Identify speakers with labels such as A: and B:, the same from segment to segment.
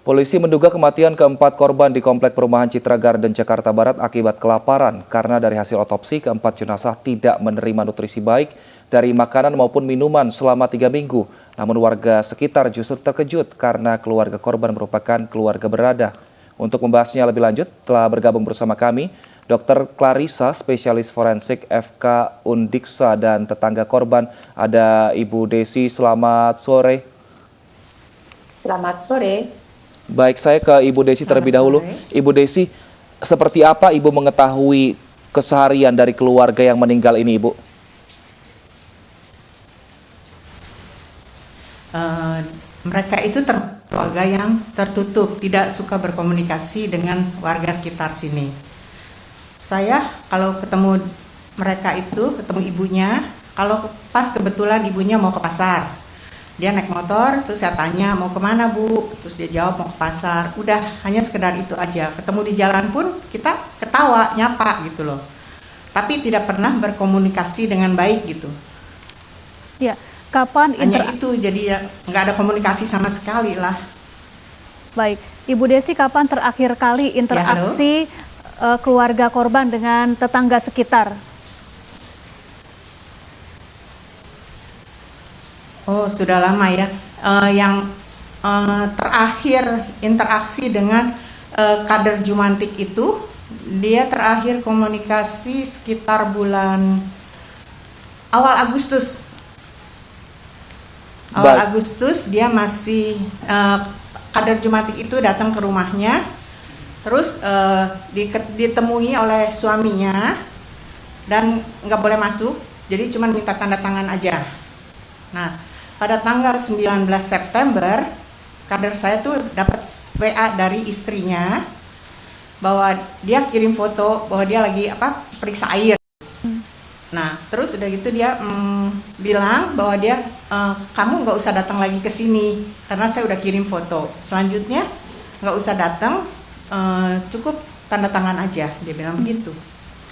A: Polisi menduga kematian keempat korban di Komplek Perumahan Citra Garden, Jakarta Barat akibat kelaparan karena dari hasil otopsi keempat jenazah tidak menerima nutrisi baik dari makanan maupun minuman selama 3 minggu. Namun warga sekitar justru terkejut karena keluarga korban merupakan keluarga berada. Untuk membahasnya lebih lanjut telah bergabung bersama kami Dr. Clarissa, spesialis forensik FK Undiksa dan tetangga korban. Ada Ibu Desi, selamat sore.
B: Selamat sore.
A: Baik, saya ke Ibu Desi terlebih dahulu. Ibu Desi, seperti apa Ibu mengetahui keseharian dari keluarga yang meninggal ini, Ibu?
C: Mereka itu keluarga yang tertutup, tidak suka berkomunikasi dengan warga sekitar sini. Saya kalau ketemu mereka itu, ketemu ibunya, kalau pas kebetulan ibunya mau ke pasar. Dia naik motor, terus saya tanya, mau kemana Bu? Terus dia jawab mau ke pasar. Udah, hanya sekedar itu aja. Ketemu di jalan pun kita ketawa, nyapa gitu loh. Tapi tidak pernah berkomunikasi dengan baik gitu.
D: Ya, kapan
C: hanya itu, jadi ya nggak ada komunikasi sama sekali lah.
D: Baik, Ibu Desi, kapan terakhir kali interaksi keluarga korban dengan tetangga sekitar?
C: Oh, sudah lama ya. Yang terakhir interaksi dengan kader Jumantik itu, dia terakhir komunikasi sekitar bulan awal Agustus. Awal Agustus dia masih kader Jumantik itu datang ke rumahnya, terus ditemui oleh suaminya dan nggak boleh masuk, jadi cuma minta tanda tangan aja. Nah, pada tanggal 19 September, kader saya tuh dapat WA dari istrinya bahwa dia kirim foto bahwa dia lagi periksa air. Nah, terus udah gitu dia bilang bahwa dia kamu nggak usah datang lagi ke sini karena saya udah kirim foto. Selanjutnya nggak usah datang, cukup tanda tangan aja, dia bilang begitu.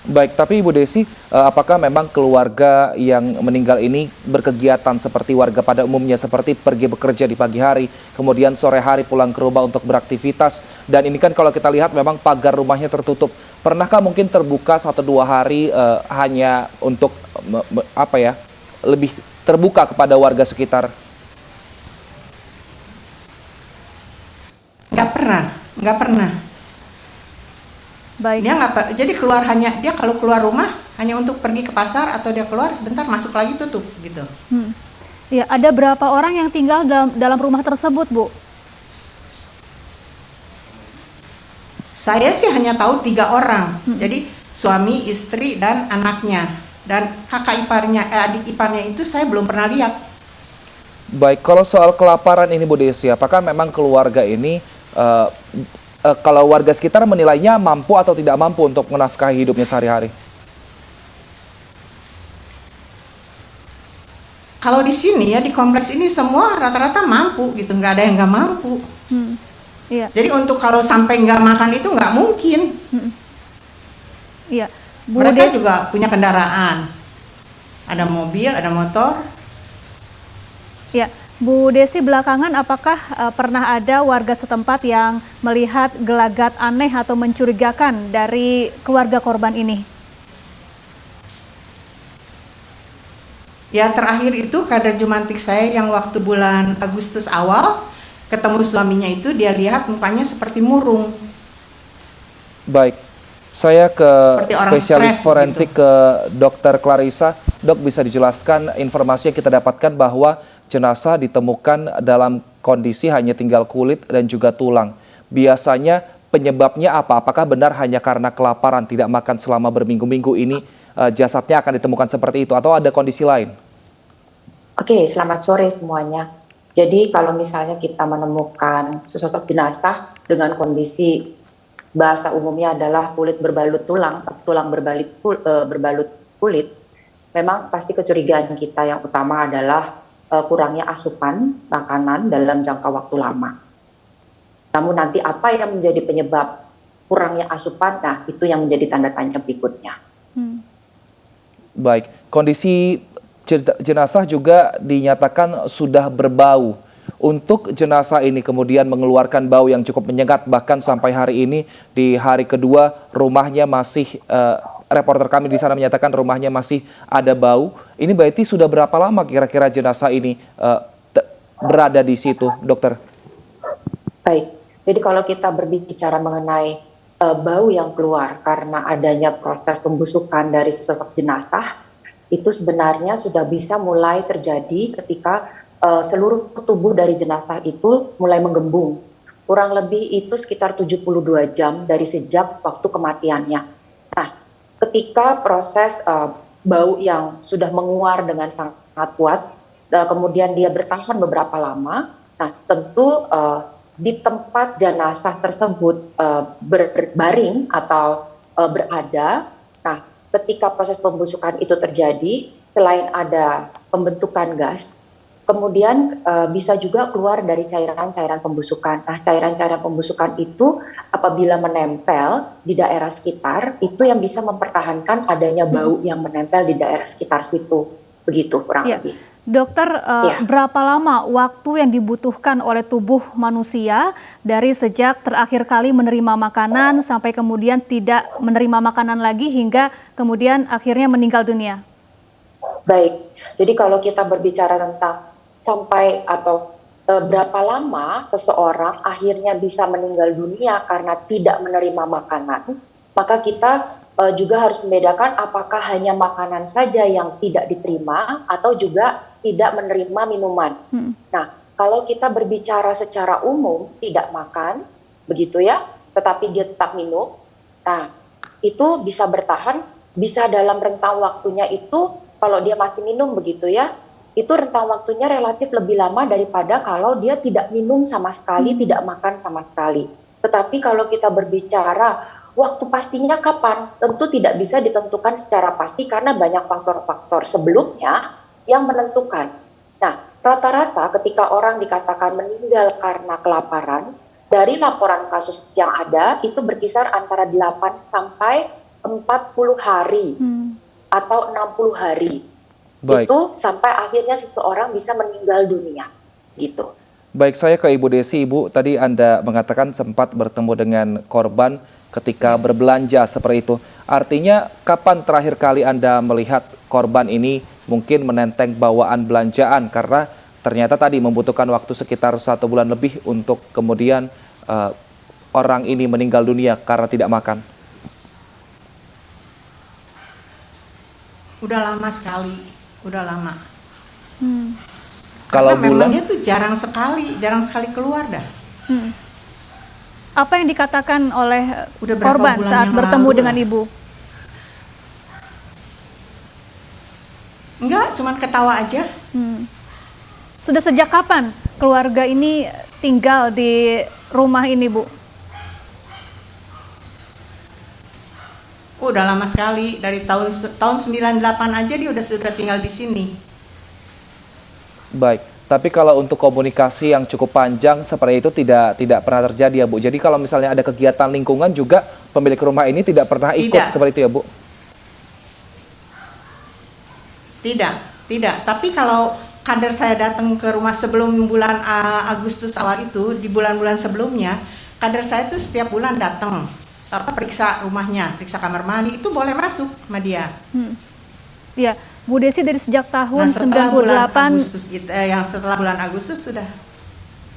A: Baik, tapi Ibu Desi, apakah memang keluarga yang meninggal ini berkegiatan seperti warga pada umumnya, seperti pergi bekerja di pagi hari, kemudian sore hari pulang ke rumah untuk beraktivitas, dan ini kan kalau kita lihat memang pagar rumahnya tertutup. Pernahkah mungkin terbuka 1-2 hari hanya untuk lebih terbuka kepada warga sekitar?
C: Nggak pernah.
D: Baik.
C: Dia jadi dia kalau keluar rumah hanya untuk pergi ke pasar atau dia keluar sebentar masuk lagi tutup gitu.
D: Ya, ada berapa orang yang tinggal dalam rumah tersebut, Bu?
C: Saya sih hanya tahu 3 orang. Jadi suami, istri, dan anaknya. Dan kakak iparnya, adik iparnya itu saya belum pernah lihat.
A: Baik, kalau soal kelaparan ini Bu Desi, apakah memang keluarga ini kalau warga sekitar menilainya mampu atau tidak mampu untuk menafkahi hidupnya sehari-hari?
C: Kalau di sini ya, di kompleks ini semua rata-rata mampu gitu, nggak ada yang nggak mampu.
D: Iya.
C: Jadi untuk kalau sampai nggak makan itu nggak mungkin.
D: Iya.
C: Mereka juga punya kendaraan, ada mobil, ada motor.
D: Ya. Bu Desi, belakangan apakah pernah ada warga setempat yang melihat gelagat aneh atau mencurigakan dari keluarga korban ini?
C: Ya, terakhir itu kader Jumantik saya yang waktu bulan Agustus awal ketemu suaminya itu, dia lihat mukanya seperti murung.
A: Baik, saya ke spesialis forensik
C: gitu.
A: ke Dr. Clarissa. Dok, bisa dijelaskan informasi yang kita dapatkan bahwa jenazah ditemukan dalam kondisi hanya tinggal kulit dan juga tulang. Biasanya penyebabnya apa? Apakah benar hanya karena kelaparan, tidak makan selama berminggu-minggu ini jasadnya akan ditemukan seperti itu atau ada kondisi lain?
B: Oke, selamat sore semuanya. Jadi kalau misalnya kita menemukan sesosok jenazah dengan kondisi bahasa umumnya adalah kulit berbalut tulang, tulang berbalut kulit, memang pasti kecurigaan kita yang utama adalah kurangnya asupan makanan dalam jangka waktu lama. Namun nanti apa yang menjadi penyebab kurangnya asupan, nah itu yang menjadi tanda tanya berikutnya.
A: Baik, kondisi jenazah juga dinyatakan sudah berbau. untuk jenazah ini kemudian mengeluarkan bau yang cukup menyengat, bahkan sampai hari ini di hari kedua rumahnya masih, reporter kami di sana menyatakan rumahnya masih ada bau. Ini berarti sudah berapa lama kira-kira jenazah ini berada di situ, dokter?
B: Baik, jadi kalau kita berbicara mengenai bau yang keluar karena adanya proses pembusukan dari sesosok jenazah, itu sebenarnya sudah bisa mulai terjadi ketika seluruh tubuh dari jenazah itu mulai menggembung. Kurang lebih itu sekitar 72 jam dari sejak waktu kematiannya. Nah, ketika proses bau yang sudah menguar dengan sangat kuat, kemudian dia bertahan beberapa lama, nah tentu di tempat jenazah tersebut berbaring atau berada, nah ketika proses pembusukan itu terjadi, selain ada pembentukan gas, kemudian bisa juga keluar dari cairan-cairan pembusukan. Nah, cairan-cairan pembusukan itu apabila menempel di daerah sekitar, itu yang bisa mempertahankan adanya bau yang menempel di daerah sekitar situ. Begitu kurang lebih.
D: Dokter, berapa lama waktu yang dibutuhkan oleh tubuh manusia dari sejak terakhir kali menerima makanan sampai kemudian tidak menerima makanan lagi hingga kemudian akhirnya meninggal dunia?
B: Baik, jadi kalau kita berbicara tentang sampai atau berapa lama seseorang akhirnya bisa meninggal dunia karena tidak menerima makanan, maka kita juga harus membedakan apakah hanya makanan saja yang tidak diterima atau juga tidak menerima minuman. Nah, kalau kita berbicara secara umum tidak makan, begitu ya, tetapi dia tetap minum, nah itu bisa bertahan, bisa dalam rentang waktunya itu kalau dia masih minum begitu ya, itu rentang waktunya relatif lebih lama daripada kalau dia tidak minum sama sekali, tidak makan sama sekali. Tetapi kalau kita berbicara waktu pastinya kapan, tentu tidak bisa ditentukan secara pasti karena banyak faktor-faktor sebelumnya yang menentukan. Nah, rata-rata ketika orang dikatakan meninggal karena kelaparan, dari laporan kasus yang ada itu berkisar antara 8 sampai 40 hari atau 60 hari.
A: Baik.
B: Itu sampai akhirnya seseorang bisa meninggal dunia, gitu.
A: Baik, saya ke Ibu Desi. Ibu, tadi Anda mengatakan sempat bertemu dengan korban ketika berbelanja seperti itu. Artinya, kapan terakhir kali Anda melihat korban ini mungkin menenteng bawaan belanjaan? Karena ternyata tadi membutuhkan waktu sekitar 1 bulan lebih untuk kemudian orang ini meninggal dunia karena tidak makan.
C: Udah lama sekali, udah lama.
A: Kalau
C: Karena memang dia tuh jarang sekali keluar dah.
D: Apa yang dikatakan oleh
C: Udah berapa
D: korban
C: bulan
D: saat
C: yang
D: bertemu
C: lalu
D: dengan
C: lah.
D: ibu?
C: Enggak, cuman ketawa aja.
D: Sudah sejak kapan keluarga ini tinggal di rumah ini, Bu?
C: Udah lama sekali, dari tahun 98 aja dia sudah tinggal di sini.
A: Baik, tapi kalau untuk komunikasi yang cukup panjang seperti itu tidak pernah terjadi ya, Bu. Jadi kalau misalnya ada kegiatan lingkungan juga pemilik rumah ini tidak pernah ikut seperti itu ya, Bu?
C: Tidak. Tapi kalau kader saya datang ke rumah sebelum bulan Agustus awal itu, di bulan-bulan sebelumnya, kader saya tuh setiap bulan datang. Periksa rumahnya, periksa kamar mandi, itu boleh masuk sama dia.
D: Ya, Bu Desi dari sejak tahun 98.
C: Setelah bulan Agustus sudah.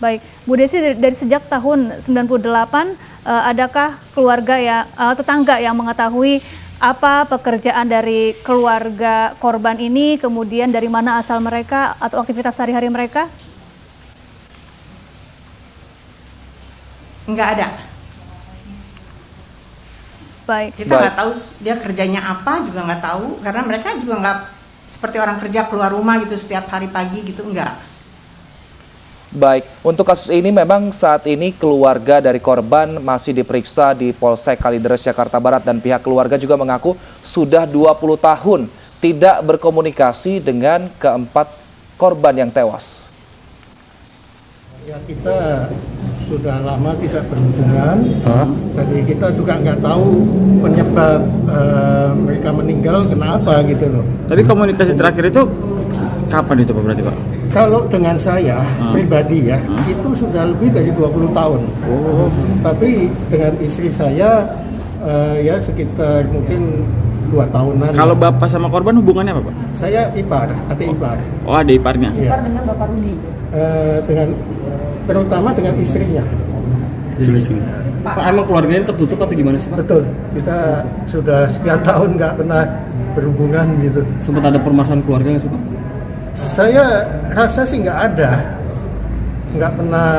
D: Baik, Bu Desi dari sejak tahun 98, adakah keluarga tetangga yang mengetahui apa pekerjaan dari keluarga korban ini, kemudian dari mana asal mereka atau aktivitas sehari-hari mereka?
C: Enggak ada.
D: Baik.
C: Kita nggak tahu dia kerjanya apa, juga nggak tahu, karena mereka juga nggak seperti orang kerja keluar rumah gitu setiap hari pagi gitu, enggak.
A: Baik, untuk kasus ini memang saat ini keluarga dari korban masih diperiksa di Polsek Kalideres, Jakarta Barat, dan pihak keluarga juga mengaku sudah 20 tahun tidak berkomunikasi dengan keempat korban yang tewas.
E: Ya, kita sudah lama tidak berhubungan, jadi kita juga nggak tahu penyebab mereka meninggal kenapa gitu loh.
F: Tapi komunikasi terakhir itu kapan itu Pak berarti Pak?
E: Kalau dengan saya pribadi ya, itu sudah lebih dari 20 tahun. Tapi dengan istri saya ya sekitar mungkin 2 tahunan.
F: Kalau bapak sama korban hubungannya apa, Pak?
E: Saya ipar, adik ipar.
F: Oh, ada iparnya.
E: Ipar dengan Bapak Rudi. Terutama dengan istrinya.
F: Pak, emang keluarganya tertutup atau gimana sih, Pak?
E: Betul, kita sudah sekian tahun nggak pernah berhubungan gitu.
F: Sempat ada permasalahan keluarga nggak sih, Pak?
E: Saya rasa sih nggak ada, nggak pernah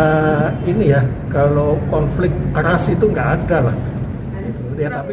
E: ini ya. Kalau konflik keras itu nggak ada lah. Ya tapi